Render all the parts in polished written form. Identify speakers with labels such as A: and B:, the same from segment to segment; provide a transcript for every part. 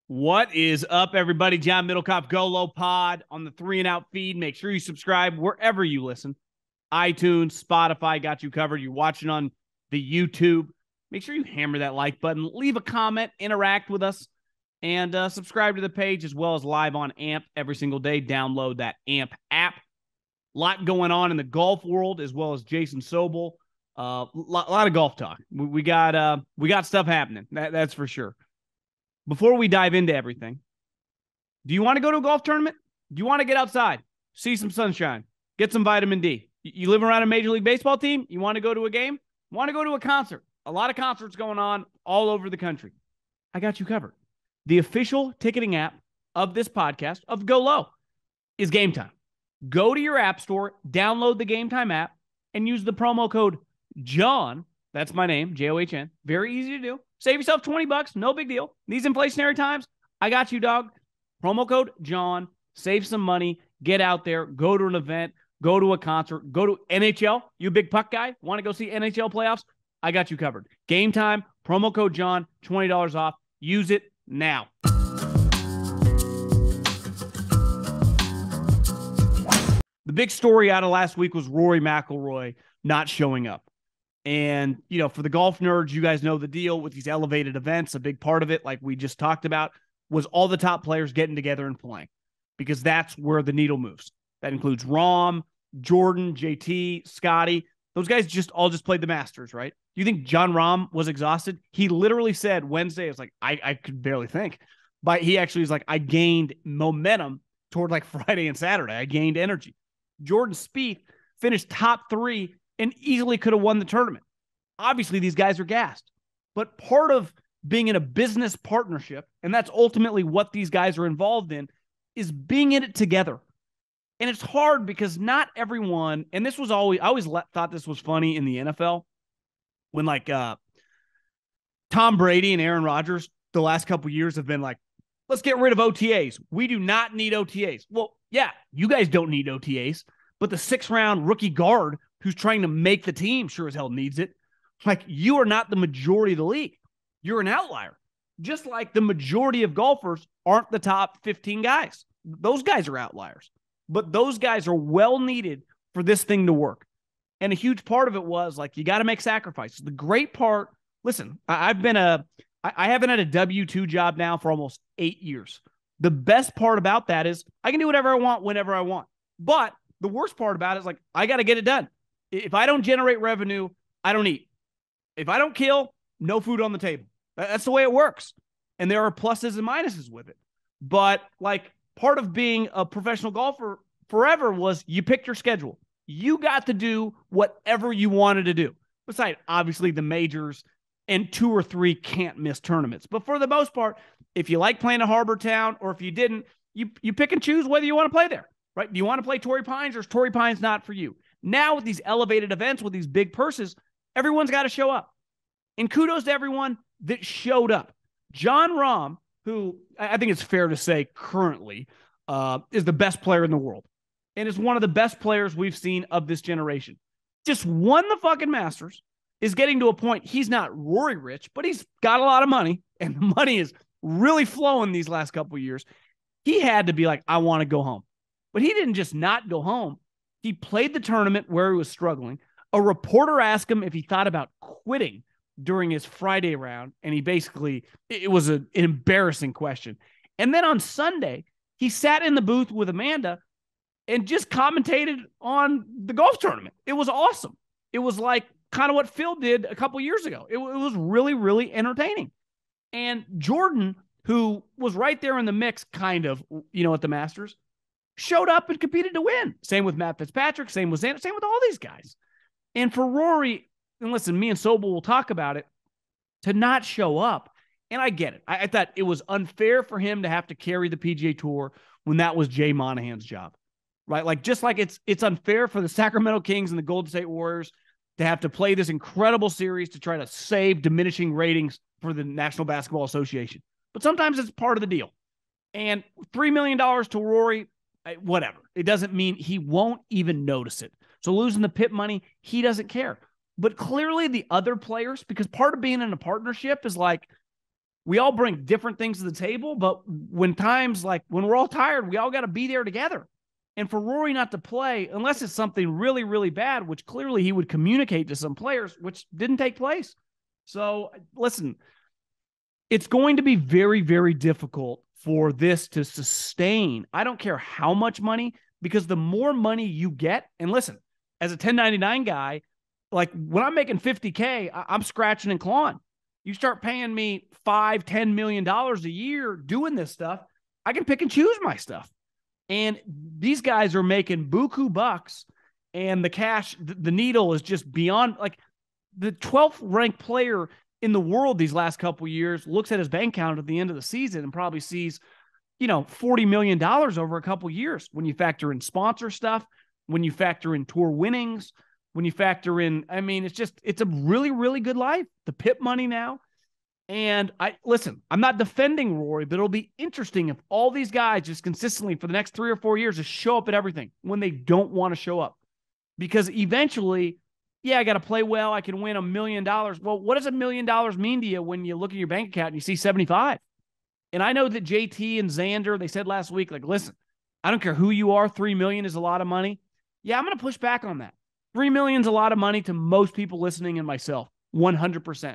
A: What is up, everybody? John Middlekauff, GoLow Pod on the 3 and Out feed. Make sure you subscribe wherever you listen. iTunes, Spotify got you covered. You're watching on the YouTube. Make sure you hammer that like button. Leave a comment, interact with us, and subscribe to the page as well as live on AMP every single day. Download that AMP app. A lot going on in the golf world as well as Jason Sobel. A lot of golf talk. We got stuff happening. That's for sure. Before we dive into everything, do you want to go to a golf tournament? Do you want to get outside, see some sunshine, get some vitamin D? You live around a Major League Baseball team? You want to go to a game? Want to go to a concert? A lot of concerts going on all over the country. I got you covered. The official ticketing app of this podcast, of GoLow, is Gametime. Go to your app store, download the Gametime app, and use the promo code JOHN. That's my name, John. Very easy to do. Save yourself $20, no big deal. These inflationary times, I got you, dog. Promo code John. Save some money. Get out there. Go to an event. Go to a concert. Go to NHL. You a big puck guy? Want to go see NHL playoffs? I got you covered. Gametime. Promo code John. $20 off. Use it now. The big story out of last week was Rory McIlroy not showing up. And, you know, for the golf nerds, you guys know the deal with these elevated events. A big part of it, like we just talked about, was all the top players getting together and playing because that's where the needle moves. That includes Rahm, Jordan, JT, Scottie. Those guys all played the Masters, right? Do you think John Rahm was exhausted? He literally said Wednesday, it was like, I could barely think. But he actually was like, I gained momentum toward like Friday and Saturday. I gained energy. Jordan Spieth finished top 3 and easily could have won the tournament. Obviously, these guys are gassed. But part of being in a business partnership, and that's ultimately what these guys are involved in, is being in it together. And it's hard because not everyone, and this was always, I always thought this was funny in the NFL, when like Tom Brady and Aaron Rodgers the last couple of years have been like, let's get rid of OTAs. We do not need OTAs. Well, yeah, you guys don't need OTAs, but the 6th-round rookie guard who's trying to make the team sure as hell needs it. Like, you are not the majority of the league. You're an outlier. Just like the majority of golfers aren't the top 15 guys. Those guys are outliers. But those guys are well needed for this thing to work. And a huge part of it was, like, you got to make sacrifices. The great part, listen, I haven't had a W-2 job now for almost 8 years. The best part about that is I can do whatever I want whenever I want. But the worst part about it is, like, I got to get it done. If I don't generate revenue, I don't eat. If I don't kill, no food on the table. That's the way it works. And there are pluses and minuses with it. But like, part of being a professional golfer forever was you picked your schedule. You got to do whatever you wanted to do. Besides, obviously, the majors and 2 or 3 can't miss tournaments. But for the most part, if you like playing at Harbor Town, or if you didn't, you pick and choose whether you want to play there, right? Do you want to play Torrey Pines, or is Torrey Pines not for you? Now with these elevated events, with these big purses, everyone's got to show up. And kudos to everyone that showed up. Jon Rahm, who I think it's fair to say currently is the best player in the world and is one of the best players we've seen of this generation, just won the fucking Masters, is getting to a point he's not Rory rich, but he's got a lot of money, and the money is really flowing these last couple of years. He had to be like, I want to go home. But he didn't just not go home. He played the tournament where he was struggling. A reporter asked him if he thought about quitting during his Friday round, and he basically, it was an embarrassing question. And then on Sunday, he sat in the booth with Amanda and just commentated on the golf tournament. It was awesome. It was like kind of what Phil did a couple years ago. It was really, really entertaining. And Jordan, who was right there in the mix, kind of, you know, at the Masters, showed up and competed to win. Same with Matt Fitzpatrick, same with Xander, same with all these guys. And for Rory, and listen, me and Sobel will talk about it, to not show up. And I get it. I thought it was unfair for him to have to carry the PGA Tour when that was Jay Monahan's job, right? Like, just like it's unfair for the Sacramento Kings and the Golden State Warriors to have to play this incredible series to try to save diminishing ratings for the National Basketball Association. But sometimes it's part of the deal. And $3 million to Rory, whatever. It doesn't mean he won't even notice it. So losing the PIP money, he doesn't care. But clearly the other players, because part of being in a partnership is like, we all bring different things to the table, but when we're all tired, we all got to be there together. And for Rory not to play, unless it's something really, really bad, which clearly he would communicate to some players, which didn't take place. So listen, it's going to be very, very difficult for this to sustain. I don't care how much money, because the more money you get, and listen, as a 1099 guy, like when I'm making $50K, I'm scratching and clawing. You start paying me $5-10 million a year doing this stuff, I can pick and choose my stuff. And these guys are making buku bucks, and the cash, the needle is just beyond. Like the 12th ranked player in the world these last couple of years looks at his bank account at the end of the season and probably sees, $40 million over a couple of years when you factor in sponsor stuff, when you factor in tour winnings, when you factor in, it's a really, really good life. The PIP money now. And I'm not defending Rory, but it'll be interesting if all these guys just consistently for the next 3 or 4 years just show up at everything when they don't want to show up. Because eventually, I got to play well. I can win $1 million. Well, what does $1 million mean to you when you look at your bank account and you see 75? And I know that JT and Xander, they said last week, like, listen, I don't care who you are. 3 million is a lot of money. Yeah, I'm going to push back on that. 3 million is a lot of money to most people listening and myself, 100%.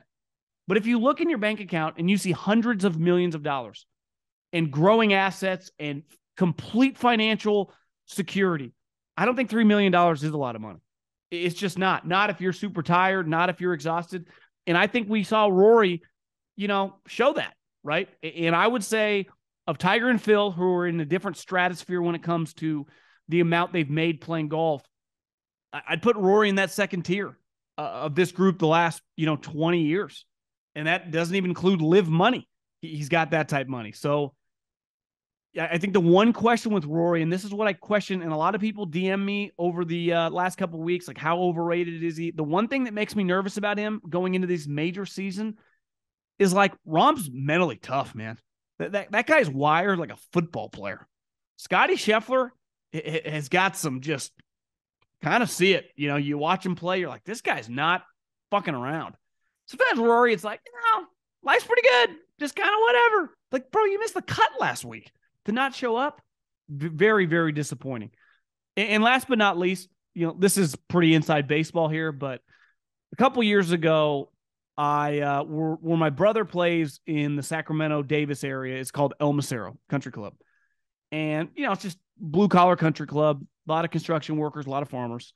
A: But if you look in your bank account and you see hundreds of millions of dollars and growing assets and complete financial security, I don't think $3 million is a lot of money. It's just not. Not if you're super tired, not if you're exhausted. And I think we saw Rory, show that, right? And I would say of Tiger and Phil, who are in a different stratosphere when it comes to the amount they've made playing golf, I'd put Rory in that second tier of this group the last, 20 years. And that doesn't even include live money. He's got that type of money. So I think the one question with Rory, and this is what I question, and a lot of people DM me over the last couple of weeks, like how overrated is he? The one thing that makes me nervous about him going into this major season is like Rahm's mentally tough, man. That guy's wired like a football player. Scottie Scheffler has got some just kind of see it. You watch him play, you're like, this guy's not fucking around. Sometimes Rory, it's like, life's pretty good. Just kind of whatever. Like, bro, you missed the cut last week. To not show up, very, very disappointing. And last but not least, this is pretty inside baseball here, but a couple years ago, where my brother plays in the Sacramento Davis area, it's called El Macero Country Club. And, it's just blue collar country club, a lot of construction workers, a lot of farmers.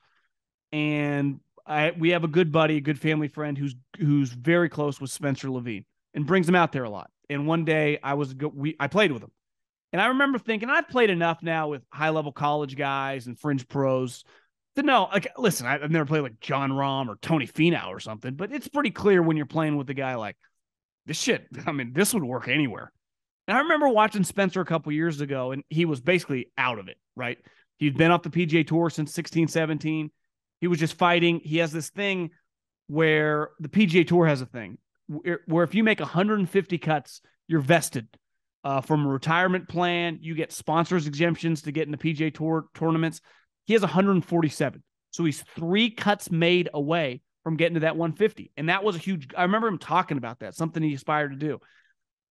A: And we have a good buddy, a good family friend who's very close with Spencer Levine and brings him out there a lot. And one day I played with him. And I remember thinking, I've played enough now with high-level college guys and fringe pros to know, like, listen, I've never played like John Rahm or Tony Finau or something, but it's pretty clear when you're playing with a guy like this shit. This would work anywhere. And I remember watching Spencer a couple years ago, and he was basically out of it, right? He'd been off the PGA Tour since 16, 17. He was just fighting. He has this thing where the PGA Tour has a thing where if you make 150 cuts, you're vested. From a retirement plan, you get sponsors exemptions to get in the PGA Tour tournaments. He has 147. So he's 3 cuts made away from getting to that 150. And that was I remember him talking about that, something he aspired to do.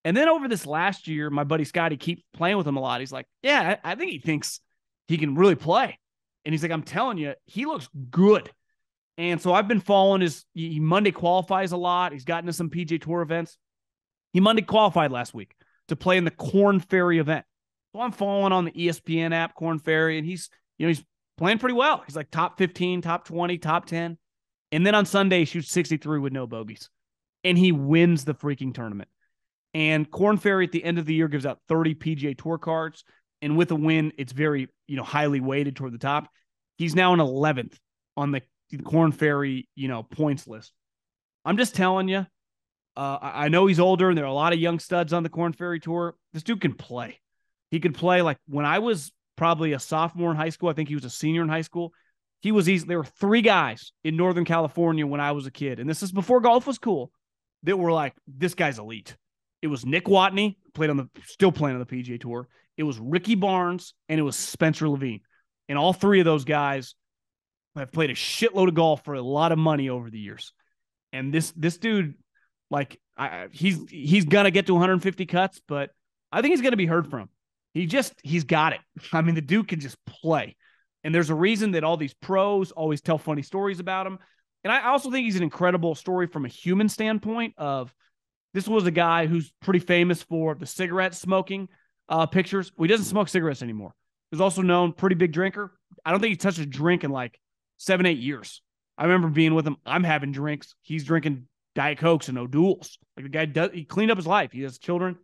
A: And then over this last year, my buddy Scottie keeps playing with him a lot. He's like, yeah, I think he thinks he can really play. And he's like, I'm telling you, he looks good. And so I've been following he Monday qualifies a lot. He's gotten to some PGA Tour events. He Monday qualified last week to play in the Korn Ferry event. So I'm following on the ESPN app, Korn Ferry, and he's playing pretty well. He's like top 15, top 20, top 10. And then on Sunday, he shoots 63 with no bogeys. And he wins the freaking tournament. And Korn Ferry at the end of the year gives out 30 PGA Tour cards. And with a win, it's very, highly weighted toward the top. He's now in 11th on the Korn Ferry, points list. I'm just telling you, I know he's older and there are a lot of young studs on the Korn Ferry Tour. This dude can play. He could play like when I was probably a sophomore in high school. I think he was a senior in high school. There were 3 guys in Northern California when I was a kid. And this is before golf was cool, that were like, this guy's elite. It was Nick Watney, still playing on the PGA Tour. It was Ricky Barnes, and it was Spencer Levine. And all 3 of those guys have played a shitload of golf for a lot of money over the years. And this dude, like, He's going to get to 150 cuts, but I think he's going to be heard from. He's got it. I mean, the dude can just play. And there's a reason that all these pros always tell funny stories about him. And I also think he's an incredible story from a human standpoint of this was a guy who's pretty famous for the cigarette smoking pictures. Well, he doesn't smoke cigarettes anymore. He's also known pretty big drinker. I don't think he touched a drink in like 7-8 years. I remember being with him. I'm having drinks. He's drinking Diet Cokes and O'Douls. Like the guy he cleaned up his life. He has children.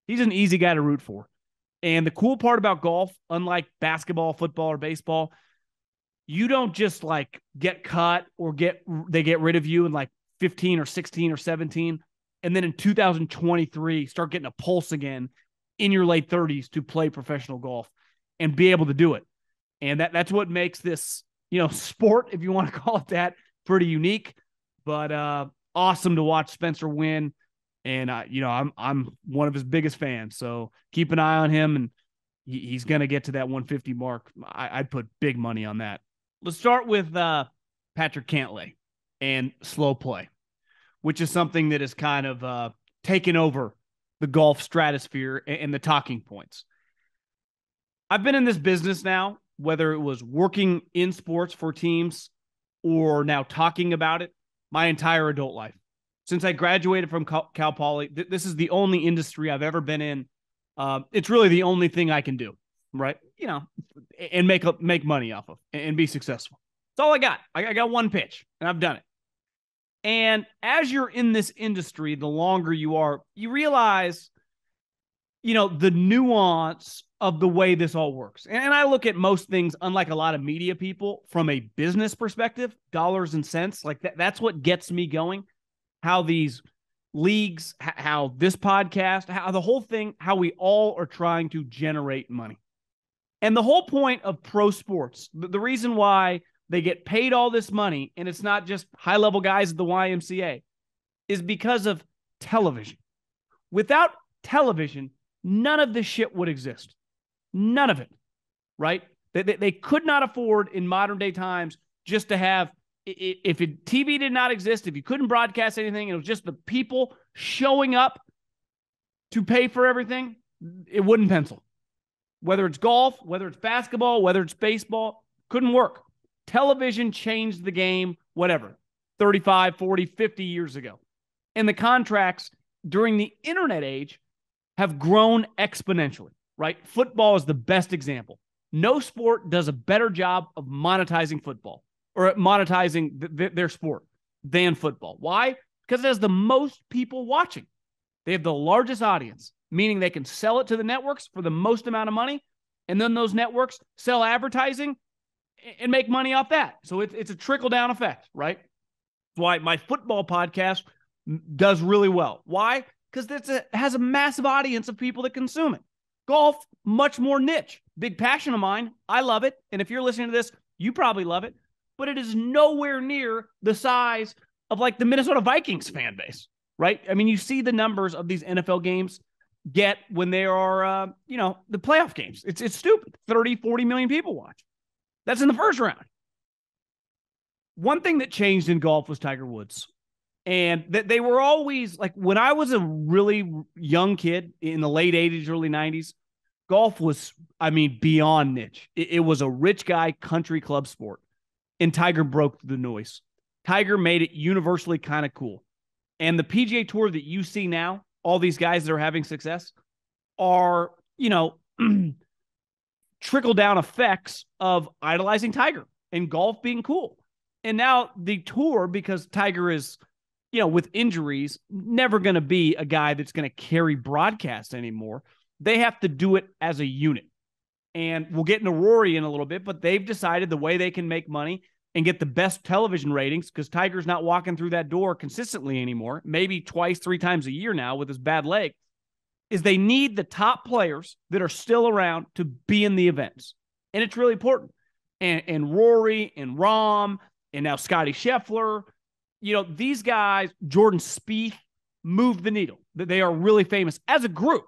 A: He's an easy guy to root for. And the cool part about golf, unlike basketball, football, or baseball, you don't just like get cut or they get rid of you in like 15 or 16 or 17. And then in 2023, start getting a pulse again in your late 30s to play professional golf and be able to do it. And that's what makes this, sport, if you want to call it that, pretty unique. But awesome to watch Spencer win. And, I'm one of his biggest fans. So keep an eye on him, and he's going to get to that 150 mark. I'd put big money on that. Let's start with Patrick Cantlay and slow play, which is something that has kind of taken over the golf stratosphere and the talking points. I've been in this business now, whether it was working in sports for teams or now talking about it, my entire adult life. Since I graduated from Cal Poly, this is the only industry I've ever been in. It's really the only thing I can do, right? And make money off of and be successful. That's all I got. I got one pitch, and I've done it. And as you're in this industry, the longer you are, you realize, the nuance of the way this all works. And I look at most things, unlike a lot of media people, from a business perspective, dollars and cents. Like that's what gets me going. How these leagues, how this podcast, how the whole thing, how we all are trying to generate money. And the whole point of pro sports, the reason why they get paid all this money, and it's not just high-level guys at the YMCA, is because of television. Without television, none of this shit would exist. None of it, right? They could not afford in modern-day times just to have, if TV did not exist, if you couldn't broadcast anything, and it was just the people showing up to pay for everything, it wouldn't pencil. Whether it's golf, whether it's basketball, whether it's baseball, couldn't work. Television changed the game, whatever, 35, 40, 50 years ago. And the contracts during the internet age have grown exponentially, right? Football is the best example. No sport does a better job of monetizing football or monetizing their sport than football. Why? Because it has the most people watching. They have the largest audience, meaning they can sell it to the networks for the most amount of money, and then those networks sell advertising and make money off that. So it's a trickle-down effect, right? That's why my football podcast does really well. Why? Because it has a massive audience of people that consume it. Golf, much more niche. Big passion of mine. I love it. And if you're listening to this, you probably love it. But it is nowhere near the size of like the Minnesota Vikings fan base, right? I mean, you see the numbers of these NFL games get when they are, the playoff games. It's stupid. 30, 40 million people watch. That's in the first round. One thing that changed in golf was Tiger Woods. And they were always, like, when I was a really young kid in the late 80s, early 90s, golf was, beyond niche. It was a rich guy country club sport. And Tiger broke the noise. Tiger made it universally kind of cool. And the PGA Tour that you see now, all these guys that are having success are, trickle-down effects of idolizing Tiger and golf being cool. And now the tour, because Tiger is, with injuries, never going to be a guy that's going to carry broadcast anymore. They have to do it as a unit. And we'll get into Rory in a little bit, but they've decided the way they can make money and get the best television ratings, because Tiger's not walking through that door consistently anymore, maybe twice, 3 times a year now with his bad leg, is they need the top players that are still around to be in the events. And it's really important. And Rory and Rahm and now Scottie Scheffler, these guys, Jordan Spieth, move the needle. They are really famous as a group.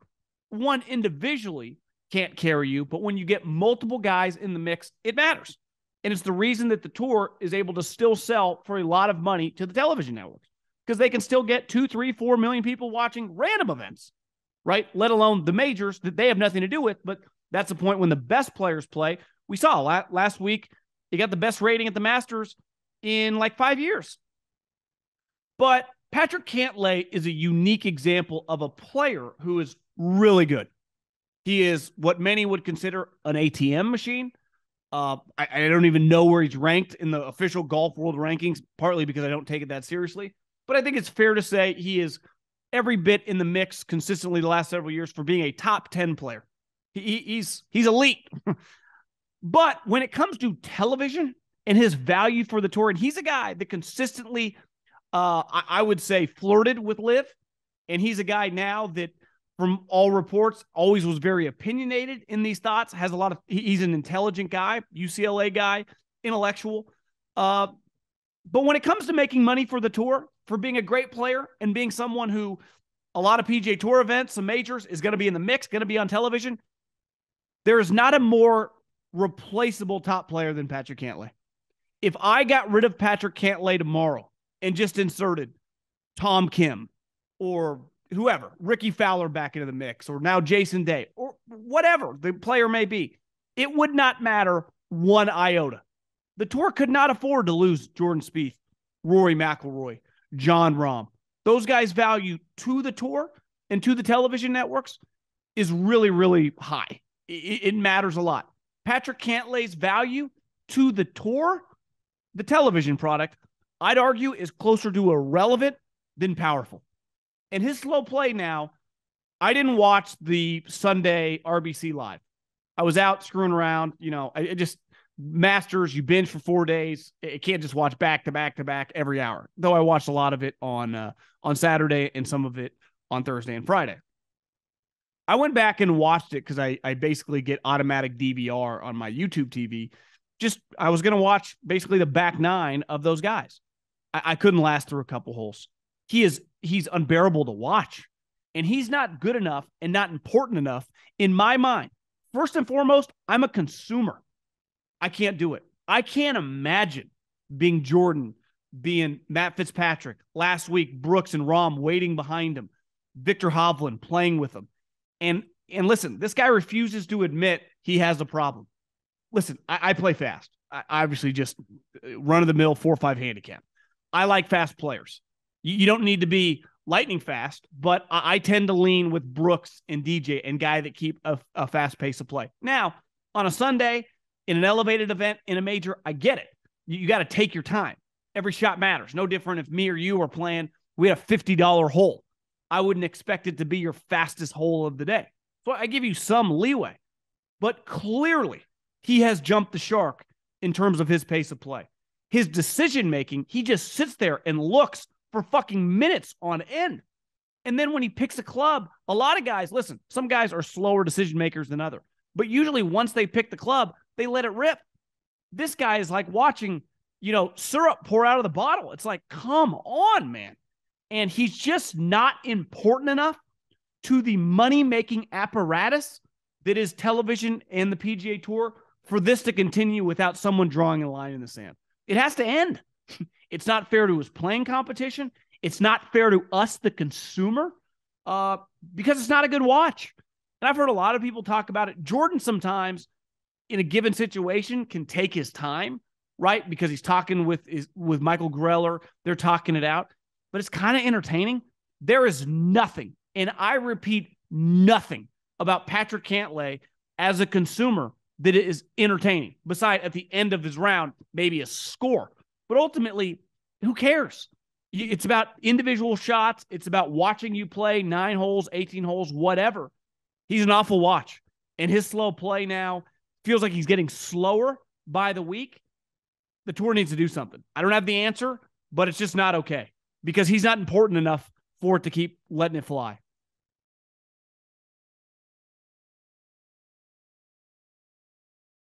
A: One individually can't carry you, but when you get multiple guys in the mix, it matters. And it's the reason that the tour is able to still sell for a lot of money to the television networks, because they can still get 2, 3, 4 million people watching random events, right? Let alone the majors that they have nothing to do with. But that's the point when the best players play. We saw last week, he got the best rating at the Masters in like 5 years. But Patrick Cantlay is a unique example of a player who is really good. He is what many would consider an ATM machine. I don't even know where he's ranked in the official golf world rankings, partly because I don't take it that seriously. But I think it's fair to say he is every bit in the mix consistently the last several years for being a top 10 player. He's elite. But when it comes to television and his value for the tour, and he's a guy that consistently, I would say, flirted with LIV, and he's a guy now that, from all reports, always was very opinionated in these thoughts, has a lot of, he's an intelligent guy, UCLA guy, intellectual. But when it comes to making money for the tour, for being a great player and being someone who a lot of PGA Tour events, some majors, is going to be in the mix, going to be on television, there is not a more replaceable top player than Patrick Cantlay. If I got rid of Patrick Cantlay tomorrow and just inserted Tom Kim or whoever, Ricky Fowler back into the mix, or now Jason Day, or whatever the player may be, it would not matter one iota. The tour could not afford to lose Jordan Spieth, Rory McIlroy, Jon Rahm. Those guys' value to the tour and to the television networks is really, really high. It matters a lot. Patrick Cantlay's value to the tour, the television product, I'd argue is closer to irrelevant than powerful. And his slow play now, I didn't watch the Sunday RBC Live. I was out screwing around. I just, Masters, you binge for 4 days. It can't just watch back to back to back every hour. Though I watched a lot of it on Saturday and some of it on Thursday and Friday. I went back and watched it because I basically get automatic DVR on my YouTube TV. I was going to watch basically the back nine of those guys. I couldn't last through a couple holes. He's unbearable to watch, and he's not good enough and not important enough in my mind. First and foremost, I'm a consumer. I can't do it. I can't imagine being Jordan, being Matt Fitzpatrick, last week, Brooks and Rahm waiting behind him, Victor Hovland playing with him. And listen, this guy refuses to admit he has a problem. Listen, I play fast. I obviously just run-of-the-mill 4-5 handicap. I like fast players. You don't need to be lightning fast, but I tend to lean with Brooks and DJ and guy that keep a fast pace of play. Now, on a Sunday, in an elevated event, in a major, I get it. You got to take your time. Every shot matters. No different if me or you are playing. We had a $50 hole. I wouldn't expect it to be your fastest hole of the day. So I give you some leeway. But clearly, he has jumped the shark in terms of his pace of play. His decision-making, he just sits there and looks for fucking minutes on end. And then when he picks a club, a lot of guys, listen, some guys are slower decision-makers than others. But usually once they pick the club, they let it rip. This guy is like watching, syrup pour out of the bottle. It's like, come on, man. And he's just not important enough to the money-making apparatus that is television and the PGA Tour for this to continue without someone drawing a line in the sand. It has to end. It's not fair to his playing competition. It's not fair to us, the consumer, because it's not a good watch. And I've heard a lot of people talk about it. Jordan sometimes, in a given situation, can take his time, right? Because he's talking with Michael Greller. They're talking it out. But it's kind of entertaining. There is nothing, and I repeat, nothing about Patrick Cantlay as a consumer that is entertaining, beside at the end of his round, maybe a score. But ultimately, who cares? It's about individual shots. It's about watching you play 9 holes, 18 holes, whatever. He's an awful watch. And his slow play now feels like he's getting slower by the week. The tour needs to do something. I don't have the answer, but it's just not okay because he's not important enough for it to keep letting it fly.